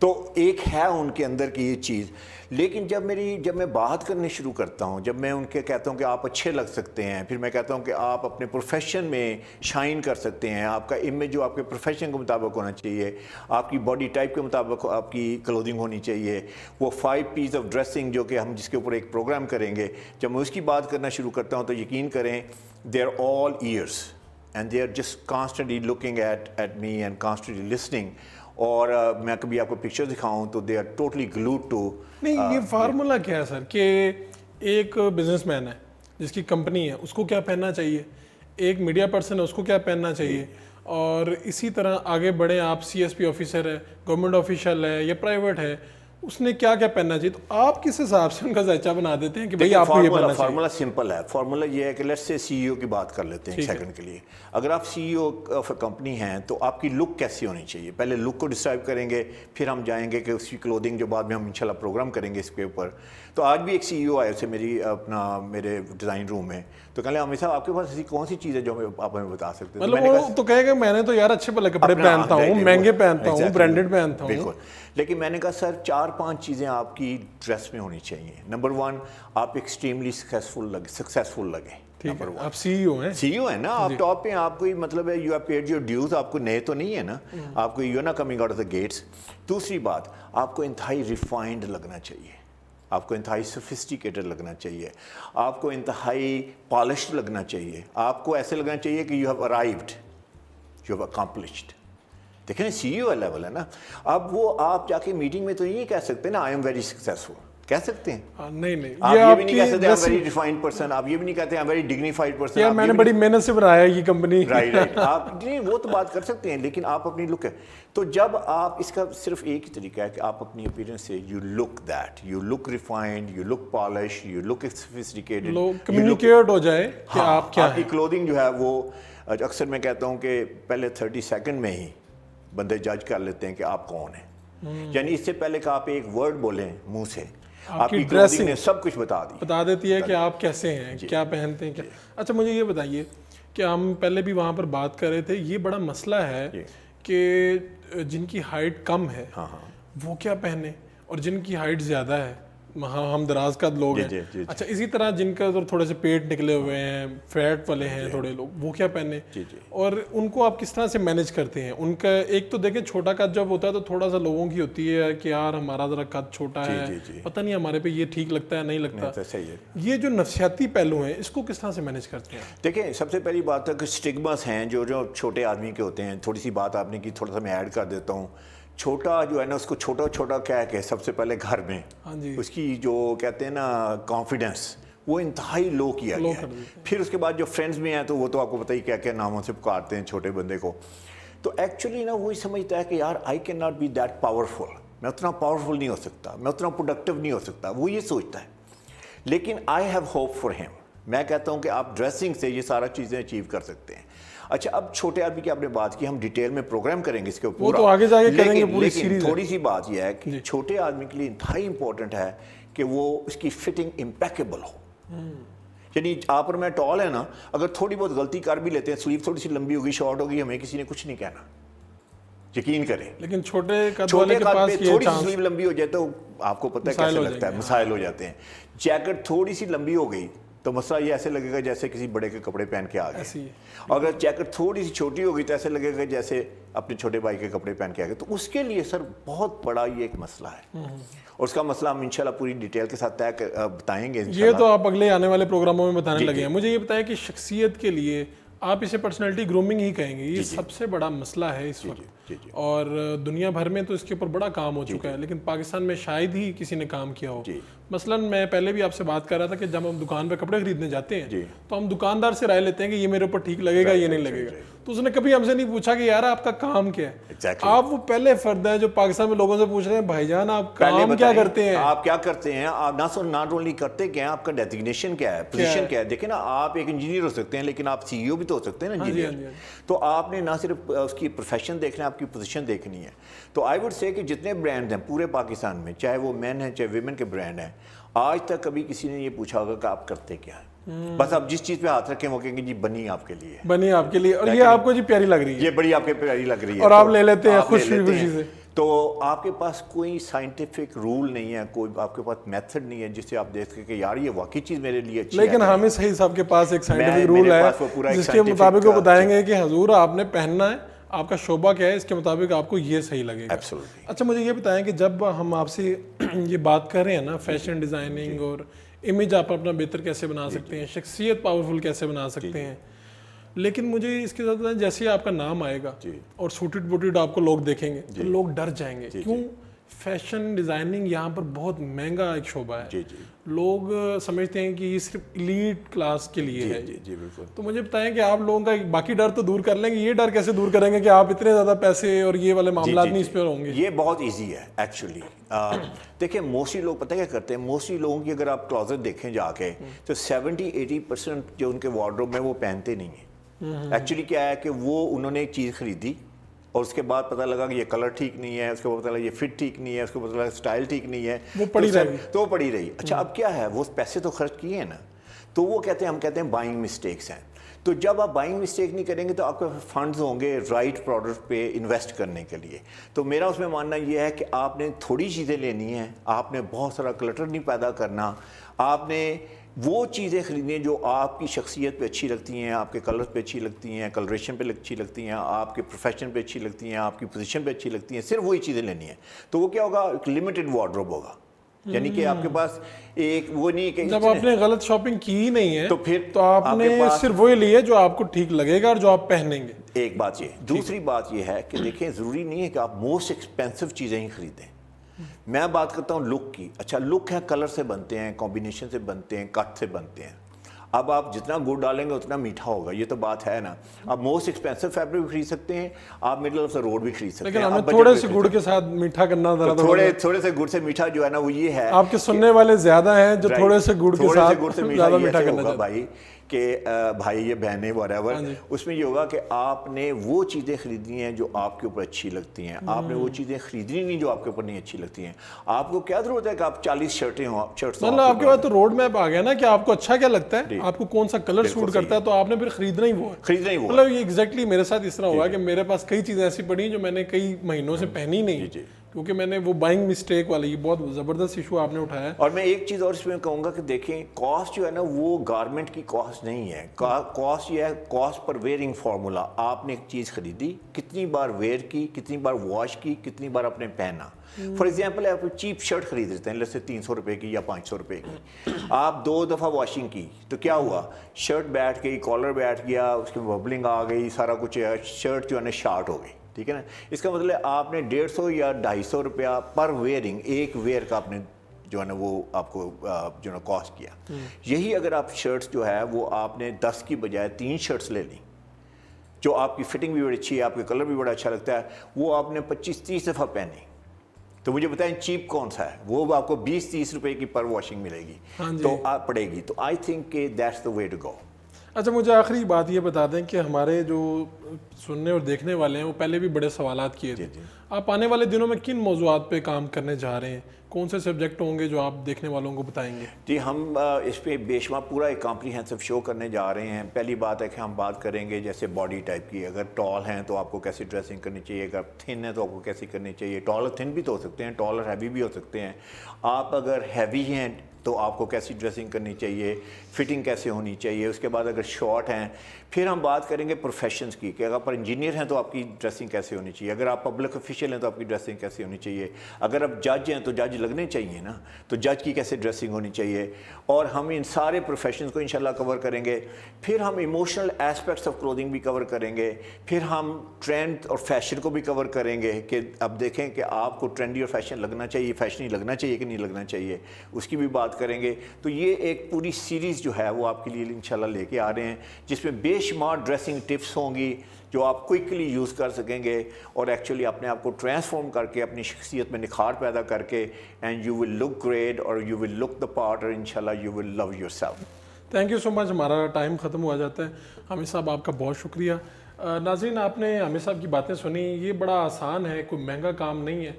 تو ایک ہے ان کے اندر کی یہ چیز. لیکن جب میں بات کرنے شروع کرتا ہوں, جب میں ان کے کہتا ہوں کہ آپ اچھے لگ سکتے ہیں, پھر میں کہتا ہوں کہ آپ اپنے پروفیشن میں شائن کر سکتے ہیں, آپ کا امیج جو آپ کے پروفیشن کے مطابق ہونا چاہیے, آپ کی باڈی ٹائپ کے مطابق آپ کی کلودنگ ہونی چاہیے, وہ 5 پیس آف ڈریسنگ جو کہ ہم جس کے اوپر ایک پروگرام کریں گے, جب میں اس کی بات کرنا شروع کرتا ہوں تو یقین کریں they are all ears and they are just constantly looking at me and constantly listening. اور میں کبھی آپ کو پکچر دکھاؤں تو they are totally glued to. نہیں, یہ فارمولا کیا ہے سر کہ ایک بزنس مین ہے جس کی کمپنی ہے اس کو کیا پہننا چاہیے, ایک میڈیا پرسن ہے اس کو کیا پہننا چاہیے, اور اسی طرح آگے بڑھیں آپ سی ایس پی آفیسر ہے, گورنمنٹ آفیشیل ہے یا پرائیویٹ ہے, اس نے کیا کیا پہننا چاہیے, تو آپ کس حساب سے ان کا ذائچہ بنا دیتے ہیں کہ بھائی آپ کو یہ پہننا چاہیے؟ فارمولا سمپل ہے. فارمولا یہ ہے کہ لیٹس سے سی ای او کی بات کر لیتے ہیں ایک سیکنڈ کے لیے. اگر آپ سی ای او آف اے کمپنی ہیں تو آپ کی لک کیسی ہونی چاہیے, پہلے لک کو ڈسکرائب کریں گے, پھر ہم جائیں گے کہ اس کی کلودنگ جو بعد میں ہم انشاءاللہ پروگرام کریں گے اس کے اوپر. تو آج بھی ایک سی ای او آئے اسے میرے ڈیزائن روم میں, تو کہہ لیں عامر صاحب آپ کے پاس ایسی کون سی چیز ہے جو آپ ہمیں بتا سکتے ہیں؟ مطلب وہ تو کہے گا میں نے تو یار اچھے بھلے کپڑے پہنتا ہوں, مہنگے پہنتا ہوں, برانڈڈ پہنتا ہوں. بالکل. لیکن میں نے کہا سر 4-5 چیزیں آپ کی ڈریس میں ہونی چاہیے. نمبر 1, آپ ایکسٹریملی سکسیسفل لگیں. ٹھیک ہے, آپ سی ای او ہیں, سی ای او ہے نا, آپ ٹاپ پہ, آپ کو مطلب ہے you have paid your dues, آپ کو نئے تو نہیں ہے نا, آپ کو یو نا coming out of the gates. دوسری بات, آپ کو انتہائی ریفائنڈ لگنا چاہیے, آپ کو انتہائی سوفسٹیکیٹڈ لگنا چاہیے, آپ کو انتہائی پالشڈ لگنا چاہیے, آپ کو ایسے لگنا چاہیے کہ you have arrived, you have accomplished. دیکھیں سی ای او لیول ہے نا. اب وہ آپ جا کے میٹنگ میں تو یہ کہہ سکتے ہیں نا آئی ایم ویری سکسیسفل, کہہ سکتے ہیں؟ نہیں, آپ یہ بھی نہیں کہہ سکتے I am very refined person, آپ یہ بھی نہیں کہتے I am very dignified person. یار میں نے بڑی محنت سے بنایا یہ کمپنی. رائٹ, آپ نہیں وہ تو بات کر سکتے ہیں, لیکن آپ اپنی لک ہے. تو جب آپ اس کا صرف ایک ہی طریقہ ہے کہ آپ اپنی اپیرنس سے you look that, you look refined, you look polish, you look sophisticated, communicate ہو جائے کہ آپ کیا آپ کی کلودنگ جو ہے وہ, اکثر میں کہتا ہوں کہ پہلے 30 سیکنڈ میں ہی بندے جج کر لیتے ہیں کہ آپ کون ہیں. یعنی اس سے پہلے کہ آپ ایک ورڈ بولیں منہ سے, آپ کی ڈریسنگ نے سب کچھ بتا دیتی ہے کہ آپ کیسے ہیں, کیا پہنتے ہیں, کیا. اچھا مجھے یہ بتائیے کہ ہم پہلے بھی وہاں پر بات کر رہے تھے, یہ بڑا مسئلہ ہے کہ جن کی ہائٹ کم ہے وہ کیا پہنے, اور جن کی ہائٹ زیادہ ہے, ہم دراز کا لوگ ہیں. اچھا اسی طرح جن کا تھوڑے سے پیٹ نکلے ہوئے ہیں, فیٹ والے ہیں تھوڑے لوگ, وہ کیا پہنے, اور ان کو آپ کس طرح سے مینیج کرتے ہیں؟ ان کا ایک تو دیکھیں چھوٹا قد جب ہوتا ہے تو تھوڑا سا لوگوں کی ہوتی ہے کہ یار ہمارا ذرا قد چھوٹا ہے, پتہ نہیں ہمارے پہ یہ ٹھیک لگتا ہے نہیں لگتا. یہ جو نفسیاتی پہلو ہیں اس کو کس طرح سے مینیج کرتے ہیں؟ دیکھیں سب سے پہلی بات ہے کہ اسٹگماس ہیں جو چھوٹے آدمی کے ہوتے ہیں. تھوڑی سی بات آپ نے کی, تھوڑا سا میں ایڈ کر دیتا ہوں. چھوٹا جو ہے نا, اس کو چھوٹا کہہ کے سب سے پہلے گھر میں اس کی جو کہتے ہیں نا کانفیڈنس, وہ انتہائی لو کیا گیا ہے. پھر اس کے بعد جو فرینڈز میں ہیں تو وہ تو آپ کو پتہ ہی کیا کیا ناموں سے پکارتے ہیں چھوٹے بندے کو. تو ایکچولی نا وہی سمجھتا ہے کہ یار I can not be that powerful, میں اتنا پاورفل نہیں ہو سکتا, میں اتنا پروڈکٹیو نہیں ہو سکتا, وہ یہ سوچتا ہے. لیکن I have hope for him. میں کہتا ہوں کہ آپ ڈریسنگ سے یہ سارا چیزیں اچیو کر سکتے ہیں. اچھا اب چھوٹے آدمی کی آپ نے بات کی, ہم ڈیٹیل میں پروگرام کریں گے اس کے اوپر, وہ تو آگے جا کے کریں گے پوری سیریز. تھوڑی سی بات یہ ہے کہ چھوٹے آدمی کے لیے انتہائی امپورٹنٹ ہے کہ وہ اس کی فٹنگ امپیکیبل ہو. یعنی آپ اور میں ٹال ہے نا, اگر تھوڑی بہت غلطی کر بھی لیتے ہیں, سلیو تھوڑی سی لمبی ہوگی, شارٹ ہوگی, ہمیں کسی نے کچھ نہیں کہنا, یقین کریں. لیکن چھوٹے قد والے کے پاس تھوڑی سی سلیو لمبی ہو جائے تو آپ کو پتہ ہے کیسے لگتا ہے, مسائل ہو جاتے ہیں. جیکٹ تھوڑی سی لمبی ہو گئی تو مسئلہ یہ ایسے لگے گا جیسے کسی بڑے کے کپڑے پہن کے آ گئے, اور اگر جیکٹ تھوڑی سی چھوٹی ہوگی تو ایسے لگے گا جیسے اپنے چھوٹے بھائی کے کپڑے پہن کے آ گئے. تو اس کے لیے سر بہت بڑا یہ ایک مسئلہ ہے, اور اس کا مسئلہ ہم انشاءاللہ پوری ڈیٹیل کے ساتھ بتائیں گے. یہ تو آپ اگلے آنے والے پروگراموں میں بتانے لگے ہیں. مجھے یہ بتائیں کہ شخصیت کے لیے آپ اسے پرسنالٹی گرومنگ ہی کہیں گے, یہ سب سے بڑا مسئلہ ہے اس وقت, اور دنیا بھر میں تو اس کے اوپر بڑا کام ہو چکا ہے, لیکن پاکستان میں شاید ہی کسی نے کام کیا ہو. مثلا میں پہلے بھی آپ سے بات کر رہا تھا کہ جب ہم دکان پہ کپڑے خریدنے جاتے ہیں تو ہم دکاندار سے رائے لیتے ہیں کہ یہ میرے اوپر ٹھیک لگے گا یہ نہیں لگے گا, تو اس نے کبھی ہم سے نہیں پوچھا کہ یار آپ کا کام کیا ہے. آپ وہ پہلے فرد ہیں جو پاکستان میں لوگوں سے پوچھ رہے ہیں بھائی جان آپ کام کیا کرتے ہیں, آپ کیا کرتے ہیں, آپ ناٹ اونلی کرتے کیا ہیں, آپ کا ڈیزگنیشن کیا ہے, پوزیشن کیا ہے. دیکھیں نا آپ ایک انجینئر ہو سکتے ہیں لیکن آپ سی ای او بھی تو ہو سکتے ہیں نا انجینئر. تو آپ نے نہ صرف اس کی پروفیشن دیکھنا ہے, آپ کی پوزیشن دیکھنی ہے. تو آئی وڈ سے کہ جتنے برانڈ ہیں پورے پاکستان میں, چاہے وہ مین ہیں چاہے ویمن کے برانڈ ہیں, آج تک کبھی کسی نے یہ پوچھا ہوگا کہ آپ کرتے کیا ہیں. بس آپ جس چیز پہ ہاتھ رکھیں وہ کہیں گے جی بنی آپ کے لیے, بنی آپ کے لیے, اور یہ آپ کو جی پیاری لگ رہی ہے, یہ بڑی آپ کے پیاری لگ رہی ہے, اور آپ لے لیتے ہیں خوشی خوشی سے. تو آپ کے پاس کوئی سائنٹیفک رول نہیں ہے, کوئی آپ کے پاس میتھڈ نہیں ہے جس سے آپ دیکھ سکیں کہ یار یہ واقعی چیز میرے لیے اچھی ہے. لیکن حامد صحیح صاحب کے پاس ایک سائنٹیفک رول ہے جس کے مطابق وہ بتائیں گے کہ حضور آپ نے پہننا ہے, آپ کا شعبہ کیا ہے, اس کے مطابق آپ کو یہ صحیح لگے گا. اچھا مجھے یہ بتائیں کہ جب ہم آپ سے یہ بات کر رہے ہیں نا فیشن ڈیزائننگ اور امیج آپ اپنا بہتر کیسے بنا سکتے ہیں, شخصیت پاورفل کیسے بنا سکتے ہیں, لیکن مجھے اس کے ساتھ جیسے ہی آپ کا نام آئے گا اور سوٹڈ بوٹڈ آپ کو لوگ دیکھیں گے تو لوگ ڈر جائیں گے. کیوں؟ فیشن ڈیزائننگ یہاں پر بہت مہنگا ایک شعبہ ہے. لوگ سمجھتے ہیں کہ یہ صرف ایلیٹ کلاس کے لیے ہے. تو مجھے بتائیں کہ آپ لوگوں کا باقی ڈر تو دور کر لیں گے, یہ ڈر کیسے دور کریں گے کہ آپ اتنے زیادہ پیسے اور یہ والے معاملات نہیں اس پہ ہوں گے؟ یہ بہت ایزی ہے ایکچولی. دیکھیں موسٹلی لوگ پتہ کیا کرتے ہیں, موسٹلی لوگوں کی اگر آپ کلوزٹ دیکھیں جا کے تو 70-80% جو ان کے وارڈروب میں وہ پہنتے نہیں ہیں. ایکچولی کیا ہے کہ وہ انہوں نے ایک چیز خریدی اور اس کے بعد پتہ لگا کہ یہ کلر ٹھیک نہیں ہے, اس کے بعد پتہ لگا یہ فٹ ٹھیک نہیں ہے, اس کے بعد پتہ لگا اسٹائل ٹھیک نہیں ہے, وہ پڑی رہی تو پڑی رہی. اچھا اب کیا ہے, وہ پیسے تو خرچ کیے ہیں نا, تو وہ کہتے ہیں, ہم کہتے ہیں بائنگ مسٹیکس ہیں. تو جب آپ بائنگ مسٹیک نہیں کریں گے تو آپ کے فنڈز ہوں گے رائٹ پروڈکٹ پہ انویسٹ کرنے کے لیے. تو میرا اس میں ماننا یہ ہے کہ آپ نے تھوڑی چیزیں لینی ہیں, آپ نے بہت سارا کلٹر نہیں پیدا کرنا, آپ نے وہ چیزیں خریدنی ہیں جو آپ کی شخصیت پہ اچھی لگتی ہیں, آپ کے کلر پہ اچھی لگتی ہیں, کلریشن پہ اچھی لگتی ہیں, آپ کے پروفیشن پہ اچھی لگتی ہیں, آپ کی پوزیشن پہ اچھی لگتی ہیں, صرف وہی چیزیں لینی ہیں. تو وہ کیا ہوگا, ایک لمیٹڈ وارڈروب ہوگا, یعنی کہ آپ کے پاس ایک وہ نہیں کہ جب آپ نے غلط شاپنگ کی ہی نہیں ہے تو پھر تو آپ نے صرف وہی لیے جو آپ کو ٹھیک لگے گا اور جو آپ پہنیں گے. ایک بات یہ. دوسری بات یہ ہے کہ دیکھیں ضروری نہیں ہے کہ آپ موسٹ ایکسپینسو چیزیں ہی خریدیں. میں بات کرتا ہوں لک کی. اچھا لک ہے, کلر سے بنتے ہیں, کمبینیشن سے بنتے ہیں, کٹ سے بنتے ہیں. اب آپ جتنا گڑ ڈالیں گے اتنا میٹھا ہوگا, یہ تو بات ہے نا. آپ موسٹ ایکسپینسو فیبرک بھی خرید سکتے ہیں, آپ مڈل آف دا روڈ بھی خرید سکتے ہیں, لیکن ہمیں تھوڑے سے گڑ کے ساتھ میٹھا کرنا ذرا تھوڑے سے گڑ سے میٹھا جو ہے نا وہ یہ ہے. آپ کے سننے والے زیادہ ہیں جو تھوڑے سے گڑ کے ساتھ زیادہ میٹھا کرنا چاہتے ہیں. بھائی کہ بھائی یہ بہنیں whatever, اس میں یہ ہوگا کہ آپ نے وہ چیزیں خریدنی ہیں جو آپ کے اوپر اچھی لگتی ہیں, آپ نے وہ چیزیں خریدنی نہیں جو آپ کے اوپر نہیں اچھی لگتی ہیں. آپ کو کیا ضرورت ہے کہ آپ 40 شرٹیں ہوں, مطلب آپ کے پاس تو روڈ میپ آ گیا نا کہ آپ کو اچھا کیا لگتا ہے, آپ کو کون سا کلر سوٹ کرتا ہے, تو آپ نے پھر خریدنا ہی وہ ہے. مطلب یہ ایگزیکٹلی میرے ساتھ اس طرح ہوا کہ میرے پاس کئی چیزیں ایسی پڑی ہیں جو میں نے کئی مہینوں سے پہنی نہیں, کیونکہ میں نے وہ بائنگ مسٹیک والی, یہ بہت زبردست ایشو آپ نے اٹھایا. اور میں ایک چیز اور اس میں کہوں گا کہ دیکھیں کاسٹ جو ہے نا وہ گارمنٹ کی کاسٹ نہیں ہے, کاسٹ یہ ہے کاسٹ پر ویئرنگ فارمولا. آپ نے ایک چیز خریدی, کتنی بار ویئر کی, کتنی بار واش کی, کتنی بار آپ نے پہنا. فار ایگزامپل آپ چیپ شرٹ خرید لیتے ہیں جیسے 300 روپے کی یا 500 روپے کی, آپ 2 دفعہ واشنگ کی تو کیا ہوا, شرٹ بیٹھ گئی, کالر بیٹھ گیا, اس کی ببلنگ آ گئی, سارا کچھ, شرٹ جو ہے نا شارٹ ہو گئی. ٹھیک ہے نا. اس کا مطلب آپ نے 150 یا 250 روپیہ پر ویئرنگ, ایک ویئر کا آپ نے جو ہے نا وہ آپ کو جو ہے نا کاسٹ کیا. یہی اگر آپ شرٹس جو ہے وہ آپ نے 10 کی بجائے 3 شرٹس لے لیں جو آپ کی فٹنگ بھی بڑی اچھی ہے, آپ کے کلر بھی بڑا اچھا لگتا ہے, وہ آپ نے 25-30 دفعہ پہنی, تو مجھے بتائیں چیپ کون سا ہے, وہ آپ کو 20-30 روپے کی پر واشنگ ملے گی تو آپ پڑے گی. تو آئی تھنک کہ that's the way to go. اچھا مجھے آخری بات یہ بتا دیں کہ ہمارے جو سننے اور دیکھنے والے ہیں وہ پہلے بھی بڑے سوالات کیے تھے, آپ آنے والے دنوں میں کن موضوعات پہ کام کرنے جا رہے ہیں, کون سے سبجیکٹ ہوں گے جو آپ دیکھنے والوں کو بتائیں گے؟ جی ہم اس پہ بے شمار پورا ایک کمپریہنسو شو کرنے جا رہے ہیں. پہلی بات ہے کہ ہم بات کریں گے جیسے باڈی ٹائپ کی, اگر ٹال ہیں تو آپ کو کیسی ڈریسنگ کرنی چاہیے, اگر تھن ہے تو آپ کو کیسی کرنی چاہیے. ٹال اور تھن بھی تو ہو سکتے ہیں, ٹال اور ہیوی بھی ہو سکتے ہیں. آپ اگر ہیوی ہیں تو آپ کو کیسی ڈریسنگ کرنی چاہیے, فٹنگ کیسے ہونی چاہیے. اس کے بعد اگر شارٹ ہیں پھر ہم بات کریں گے پروفیشنز کی, کہ اگر آپ انجینئر ہیں تو آپ کی ڈریسنگ کیسے ہونی چاہیے, اگر آپ پبلک افیشیل ہیں تو آپ کی ڈریسنگ کیسے ہونی چاہیے, اگر آپ جج ہیں تو جج لگنے چاہیے نا, تو جج کی کیسے ڈریسنگ ہونی چاہیے. اور ہم ان سارے پروفیشنز کو انشاءاللہ کور کریں گے. پھر ہم ایموشنل ایسپیکٹس آف کلودنگ بھی کور کریں گے. پھر ہم ٹرینڈ اور فیشن کو بھی کور کریں گے کہ اب دیکھیں کہ آپ کو ٹرینڈی اور فیشن لگنا چاہیے, فیشنی لگنا چاہیے کہ نہیں لگنا چاہیے, اس کی بھی بات کریں گے. تو یہ ایک پوری سیریز جو ہے وہ آپ کے لیے انشاءاللہ لے کے آ رہے ہیں, جس میں بے شمار ڈریسنگ ٹپس ہوں گی جو آپ کوئکلی یوز کر سکیں گے اور ایکچولی اپنے آپ کو ٹرانسفارم کر کے اپنی شخصیت میں نکھار پیدا کر کے, and you will look great اور you will look the part, اور انشاءاللہ you will love yourself. Thank you so much. ہمارا ٹائم ختم ہوا جاتا ہے. حامد صاحب آپ کا بہت شکریہ. ناظرین آپ نے حامد صاحب کی باتیں سنی, یہ بڑا آسان ہے, کوئی مہنگا کام نہیں ہے.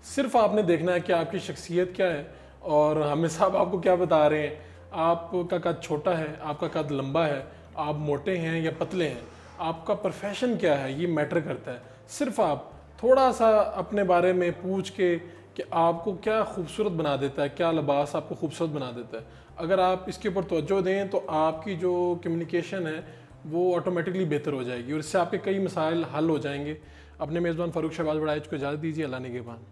صرف آپ نے دیکھنا ہے کہ آپ کی شخصیت کیا ہے اور حامد صاحب آپ کو کیا بتا رہے ہیں. آپ کا قد چھوٹا ہے, آپ کا قد لمبا ہے, آپ موٹے ہیں یا پتلے ہیں, آپ کا پروفیشن کیا ہے یہ میٹر کرتا ہے. صرف آپ تھوڑا سا اپنے بارے میں پوچھ کے کہ آپ کو کیا خوبصورت بنا دیتا ہے, کیا لباس آپ کو خوبصورت بنا دیتا ہے. اگر آپ اس کے اوپر توجہ دیں تو آپ کی جو کمیونیکیشن ہے وہ آٹومیٹکلی بہتر ہو جائے گی, اور اس سے آپ کے کئی مسائل حل ہو جائیں گے. اپنے میزبان فاروق شہباز وڑائچ کو اجازت دیجیے. اللہ نگہبان.